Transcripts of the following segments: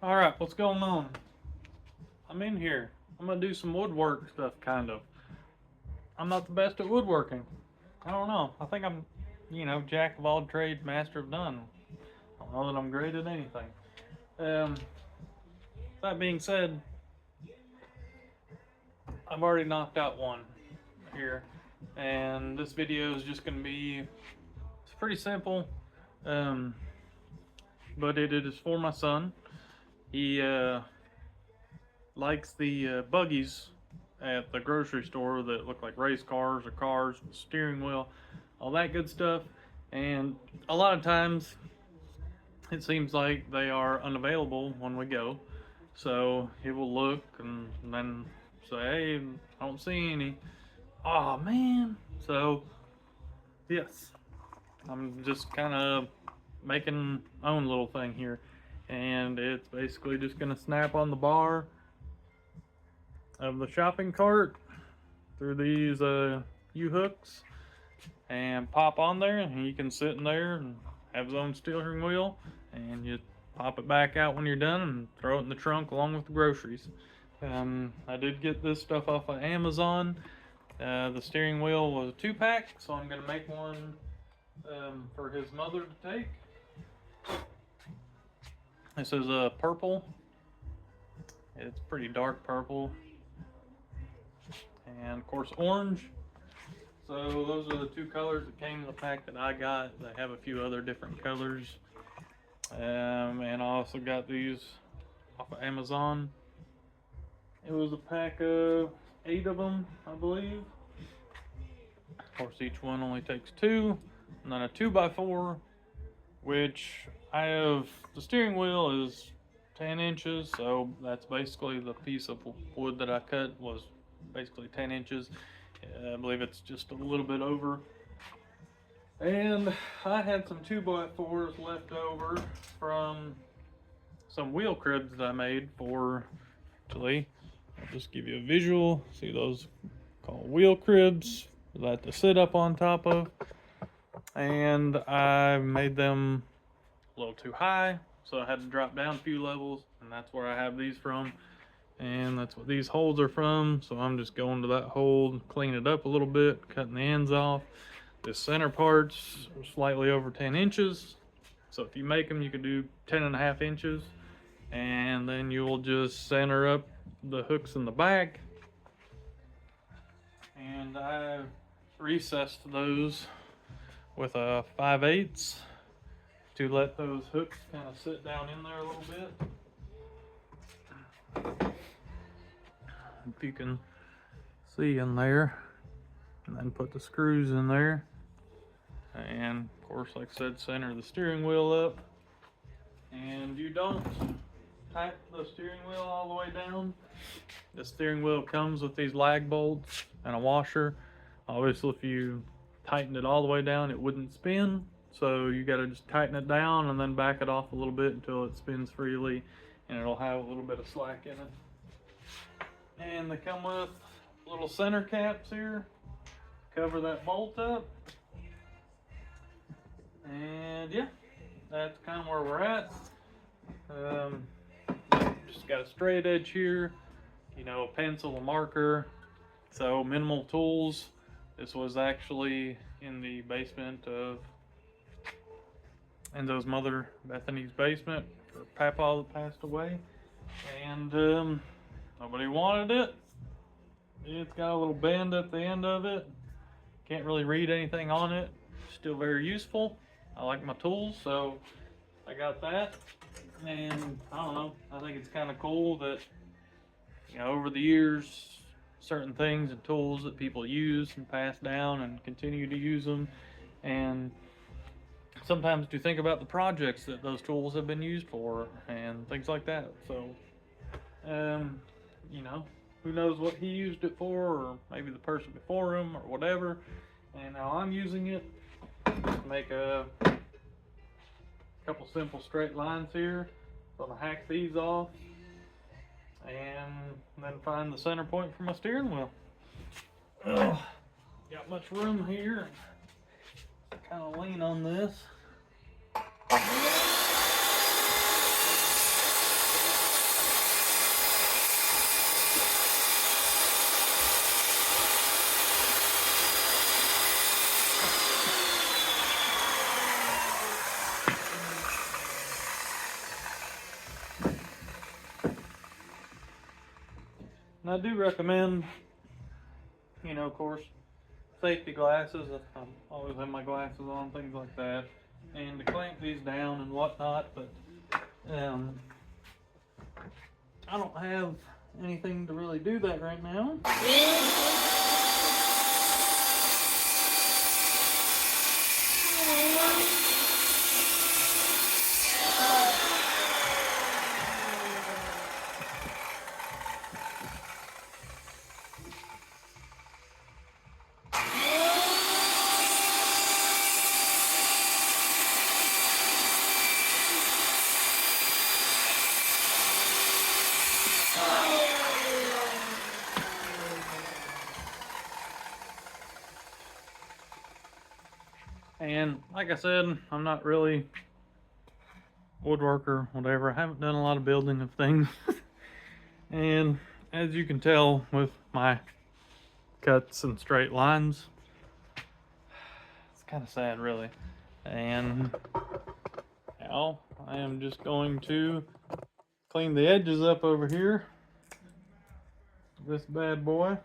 Alright, what's going on? I'm in here. I'm gonna do some woodwork stuff, kind of. I'm not the best at woodworking. I don't know. I think I'm, jack of all trades, master of none. I don't know that I'm great at anything. Um, that being said, I've already knocked out one here. And this video is just gonna be, it's pretty simple. Um, but it is for my son. He, likes the buggies at the grocery store that look like race cars or cars with steering wheel, all that good stuff. And a lot of times it seems like they are unavailable when we go. So he will look and then say, hey, I don't see any. Oh man. So, yes, I'm just kind of making my own little thing here. And it's basically just going to snap on the bar of the shopping cart through these U-hooks and pop on there, and he can sit in there and have his own steering wheel, and you pop it back out when you're done and throw it in the trunk along with the groceries. I did get this stuff off of Amazon. The steering wheel was a 2-pack, so I'm going to make one for his mother to take. This is a purple. It's pretty dark purple. And of course orange. So those are the two colors that came in the pack that I got. They have a few other different colors. And I also got these off of Amazon. It was a pack of 8 of them, I believe. Of course, each one only takes 2. And then a 2x4, which I have, the steering wheel is 10 inches. So that's basically the piece of wood that I cut was basically 10 inches. I believe it's just a little bit over. And I had some 2x4s left over from some wheel cribs that I made for, actually, I'll just give you a visual. See those called wheel cribs that to sit up on top of. And I made them a little too high, so I had to drop down a few levels, and that's where I have these from. And that's what these holes are from. So I'm just going to that hole, clean it up a little bit, cutting the ends off. This center part's slightly over 10 inches. So if you make them, you can do 10.5 inches. And then you'll just center up the hooks in the back. And I recessed those with a 5/8 to let those hooks kind of sit down in there a little bit. If you can see in there, and then put the screws in there, and of course, like I said, center the steering wheel up. And you don't tighten the steering wheel all the way down. The steering wheel comes with these lag bolts and a washer. Obviously, if you tighten it all the way down, it wouldn't spin. So you got to just tighten it down and then back it off a little bit until it spins freely, and it'll have a little bit of slack in it. And they come with little center caps here, cover that bolt up. And yeah, that's kind of where we're at. Just got a straight edge here, a pencil, a marker, so minimal tools. This was actually in the basement of Enzo's mother, Bethany's basement, for Papa that passed away. And nobody wanted it. It's got a little bend at the end of it. Can't really read anything on it. Still very useful. I like my tools, so I got that. And I don't know, I think it's kind of cool that, over the years, certain things and tools that people use and pass down and continue to use them. And sometimes to think about the projects that those tools have been used for and things like that. So, who knows what he used it for, or maybe the person before him, or whatever. And now I'm using it to make a couple simple straight lines here. So I'm gonna hack these off and then find the center point for my steering wheel. Got much room here. Kind of lean on this. And I do recommend, you know, of course, safety glasses. I always have my glasses on, things like that, and to clamp these down and whatnot. But I don't have anything to really do that right now. And like I said, I'm not really woodworker, whatever. I haven't done a lot of building of things. And as you can tell with my cuts and straight lines, it's kind of sad, really. And now I am just going to clean the edges up over here. This bad boy.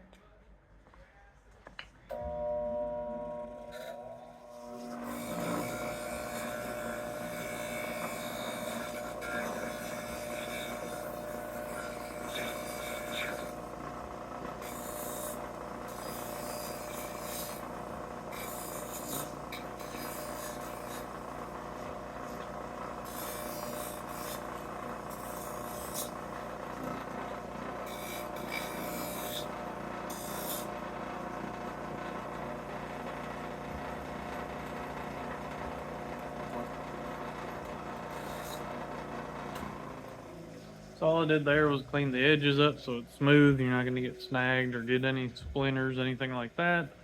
So all I did there was clean the edges up so it's smooth. You're not going to get snagged or get any splinters, anything like that.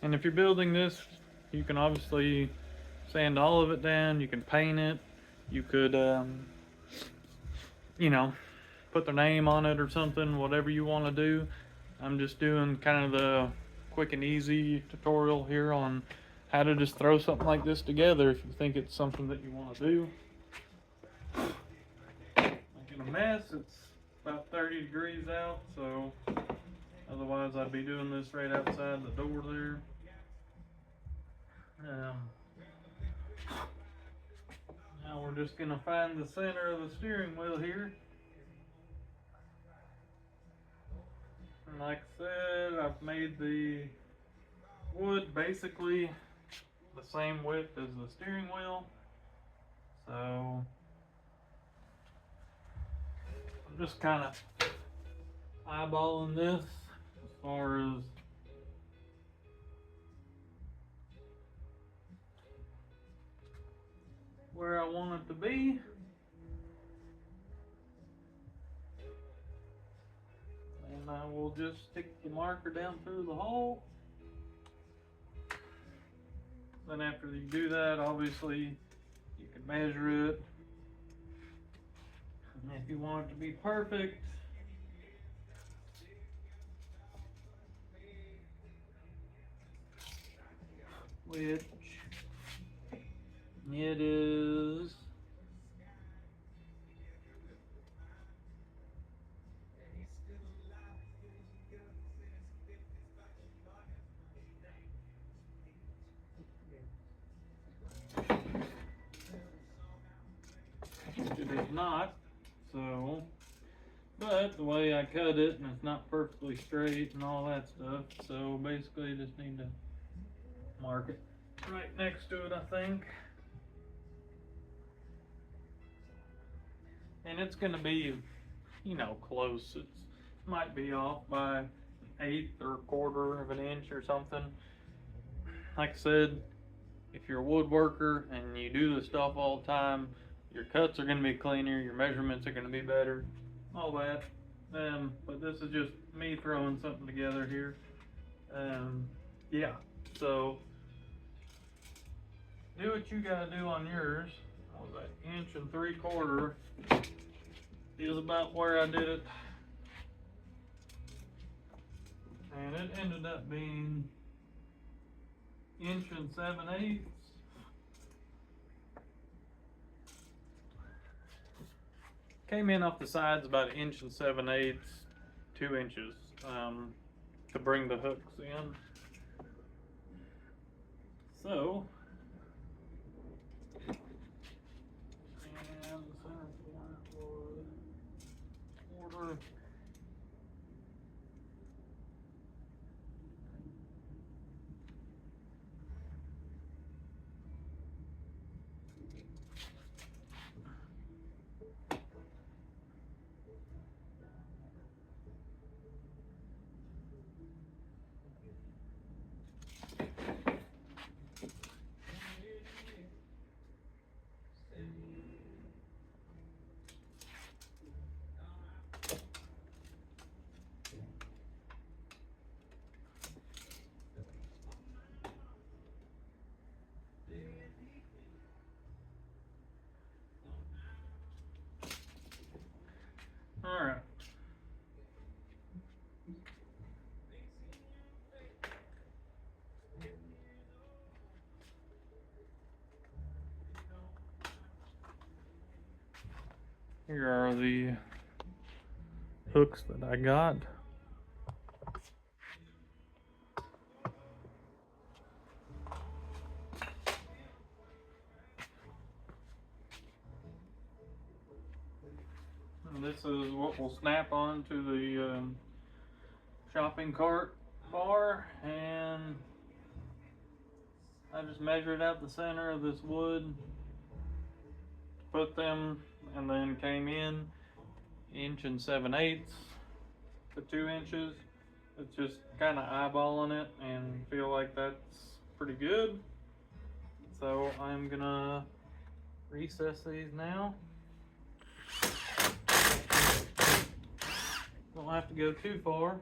And if you're building this, you can obviously sand all of it down. You can paint it. You could, you know, put their name on it or something, whatever you want to do. I'm just doing kind of the quick and easy tutorial here on how to just throw something like this together if you think it's something that you want to do. Making a mess. It's about 30 degrees out, so otherwise I'd be doing this right outside the door there. Now we're just gonna find the center of the steering wheel here. And like I said, I've made the wood basically the same width as the steering wheel. So I'm just kind of eyeballing this as far as where I want it to be. And I will just stick the marker down through the hole. Then after you do that, obviously you can measure it. And if you want it to be perfect, which it is not, so, but the way I cut it, and it's not perfectly straight and all that stuff, so basically just need to mark it right next to it, I think. And it's gonna be, you know, close. It might be off by an eighth or a quarter of an inch or something. Like I said, if you're a woodworker and you do this stuff all the time, your cuts are gonna be cleaner, your measurements are gonna be better, all that. But this is just me throwing something together here. Yeah, so do what you gotta do on yours. What was that, 1 3/4 is about where I did it. And it ended up being 1 7/8. Came in off the sides about 1 7/8 2 inches to bring the hooks in. So, and the center point was quarter. All right. Here are the hooks that I got. And this is what will snap onto the shopping cart bar, and I just measured out the center of this wood, put them, and then came in 1 7/8 to 2 inches. It's just kind of eyeballing it and feel like that's pretty good. So I'm gonna recess these now. Don't have to go too far.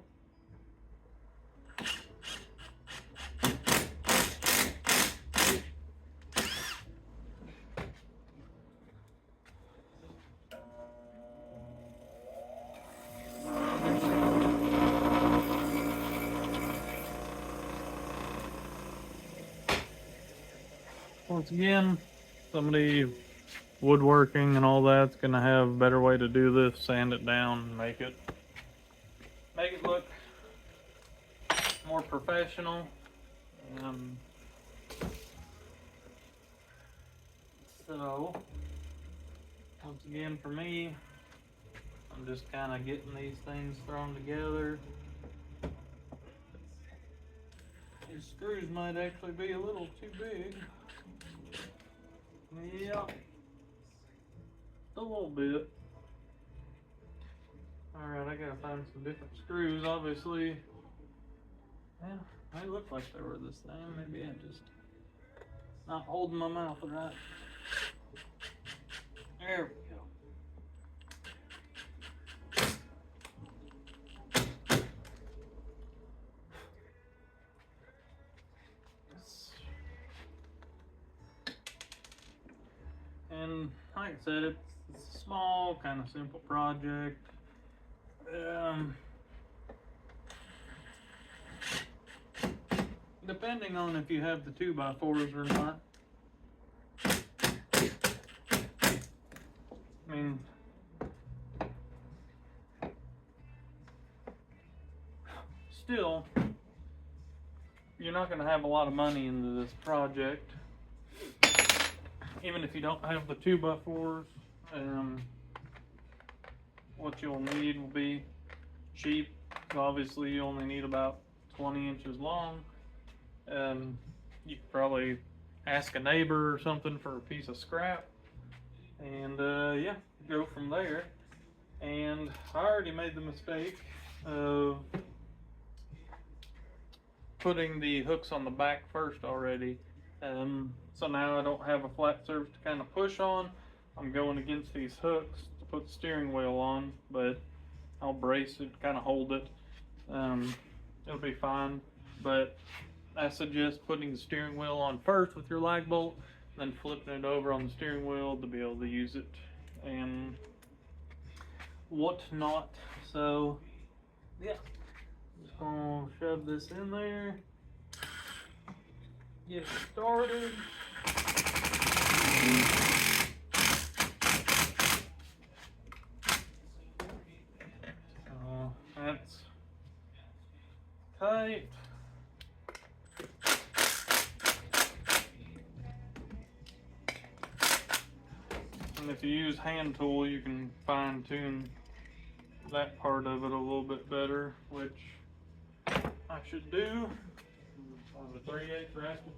Once again, somebody woodworking and all that's gonna have a better way to do this, sand it down and make it look more professional. So once again, for me, I'm just kind of getting these things thrown together. These screws might actually be a little too big. Yeah, a little bit. Alright, I gotta find some different screws, obviously. Yeah, they look like they were the same. Maybe I'm just not holding my mouth right. There we go. And like I said, it's a small, kind of simple project. Depending on if you have the 2x4s or not. I mean, still, you're not going to have a lot of money into this project. Even if you don't have the 2x4s, what you'll need will be cheap. Obviously, you only need about 20 inches long. You could probably ask a neighbor or something for a piece of scrap, and yeah, go from there. And I already made the mistake of putting the hooks on the back first already. So now I don't have a flat surface to kind of push on. I'm going against these hooks to put the steering wheel on, but I'll brace it, kind of hold it. It'll be fine, but I suggest putting the steering wheel on first with your lag bolt, then flipping it over on the steering wheel to be able to use it and whatnot. So yeah, just gonna shove this in there, get it started. That's right. And if you use hand tool, you can fine tune that part of it a little bit better, which I should do. On the 3/8 rascal.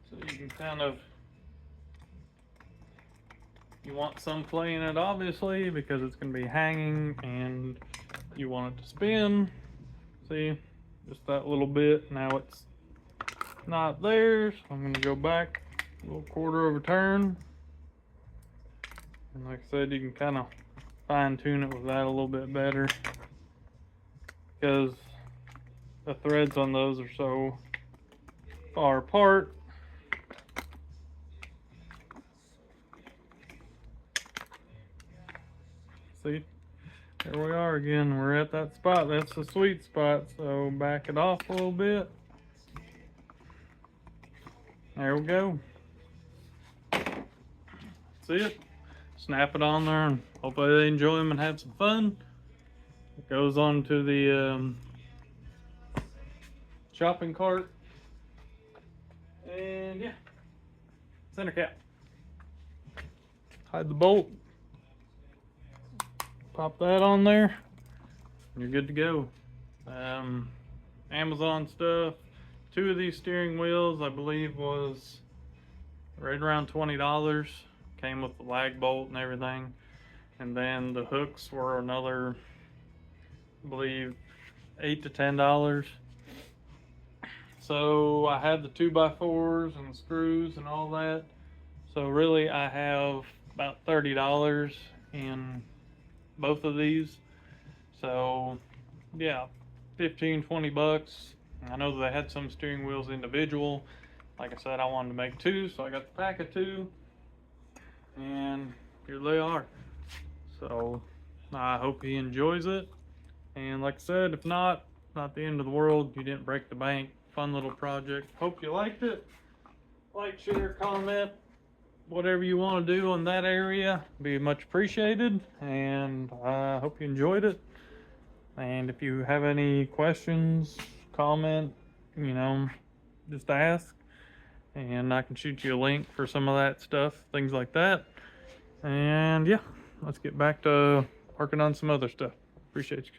So you can kind of, you want some play in it obviously because it's going to be hanging and you want it to spin. See, just that little bit. Now it's not there, so I'm going to go back a little quarter of a turn. And like I said, you can kind of fine tune it with that a little bit better because the threads on those are so far apart. See, there we are again. We're at that spot. That's the sweet spot. So back it off a little bit. There we go. See it? Snap it on there and hopefully they enjoy them and have some fun. It goes on to the shopping cart. And yeah, center cap. Hide the bolt. Pop that on there. And you're good to go. Amazon stuff. 2 of these steering wheels, I believe, was right around $20. Came with the lag bolt and everything. And then the hooks were another, I believe, $8 to $10. So I had the 2x4s and the screws and all that. So really I have about $30 in both of these. So yeah, 15, 20 bucks. I know they had some steering wheels individual. Like I said, I wanted to make 2, so I got the pack of 2. And here they are. So I hope he enjoys it. And like I said, if not the end of the world. You didn't break the bank. Fun little project. Hope you liked it. Like, share, comment, whatever you want to do in that area. Be much appreciated. And I hope you enjoyed it. And if you have any questions, comment, you know, just ask. And I can shoot you a link for some of that stuff, things like that. And yeah, let's get back to working on some other stuff. Appreciate you.